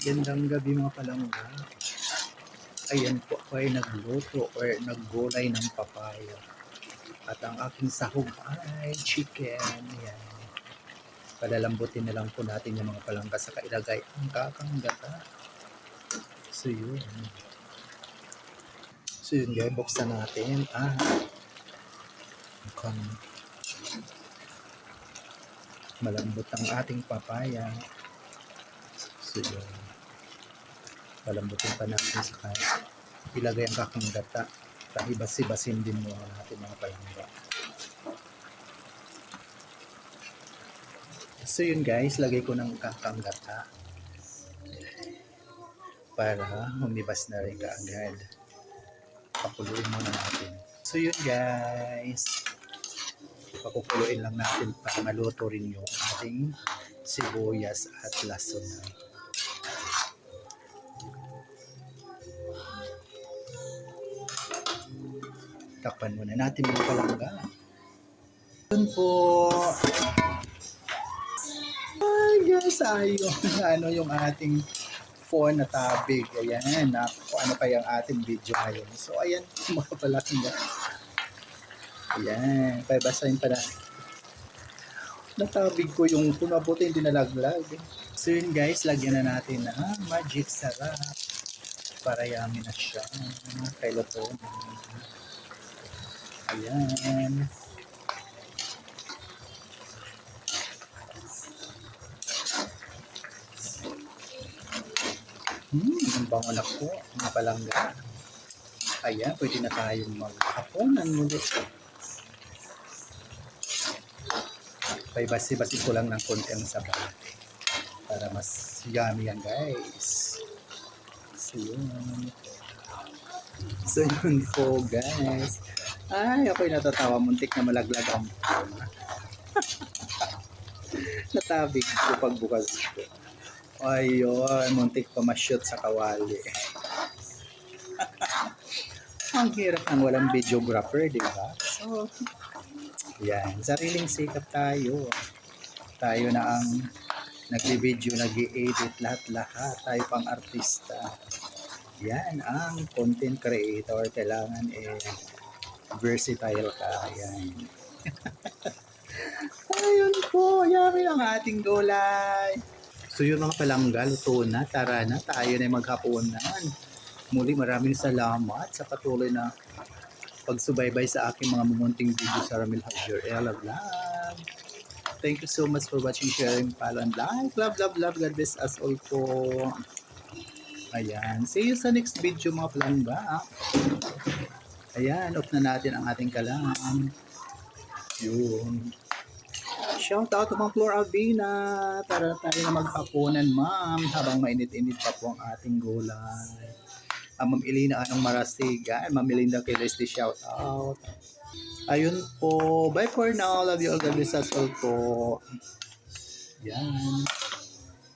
Gandang gabi mga palangga. Ayan po ako ay nagluto or naggulay ng papaya. At ang aking sahog ay chicken. Ayan. Palalambutin na lang po natin yung mga palangga sa kailagay ang kakanggata. So yun. So yun guys, buksan natin. Mukhang malambot ang ating papaya. So yun. Palambutin pa natin sa kaya. Ilagay ang kakanggata. Ibasi-basin din mo natin mga palangga. So yun guys, lagay ko ng kakanggata para humibas na rin kaagad. Pakuluin muna natin. So yun guys, pakukuluin lang natin para maluto rin yung ating sibuyas at lason. Takpan muna natin mga palangga. Yun po. Ay guys, ayun. Yung ating phone na tabig. Ayan. Ano pa yung ating video ngayon. So ayan, mga palangga. Ayan. Basahin pa natin. Natabig ko yung pumabuti hindi nalaglag. So yun guys, lagyan na natin ng magic sarap. Para yummy na siya. Kay luto. Ayan. Ang bango na po, mga palangga. Ayan, pwede na tayong maghaponan muli. Basi-basi ko lang ng konti ang sabaw. Para mas yummy yan guys. So yun. So yun po guys. Ay, ako'y natatawa. Muntik na malaglag ang phone. Natabig ko pagbukas ko. Ayun, muntik pa ma-shoot sa kawali. Ang hirap ng walang videographer, di ba? So, yan. Sariling sikap tayo. Tayo na ang nag-video, nag-i-edit, lahat-lahat. Tayo pang artista. Yan ang content creator. Kailangan versatile ka. Yan. Ayun po. Yummy ang ating gulay. So yung mga palangga, luto na, tara na, tayo na maghapunan. Muli maraming salamat sa patuloy na pagsubaybay sa aking mga mumunting video sa Ramil Hajer Ella Vlog. Thank you so much for watching, sharing, follow, and like. Love, love, love. God bless us all po. Ayan. See you sa next video mga palangga. Ayan, off na natin ang ating kalam. Yun. Shout out to mga Flor Albina. Tara tayo na maghapunan, ma'am. Habang mainit-init pa po ang ating gulay. Ma'am Elena Anong Marasigan. Ma'am Melinda Kelesti, shout out. Ayun po. Bye for now. Love you all. God bless us all po. Yan.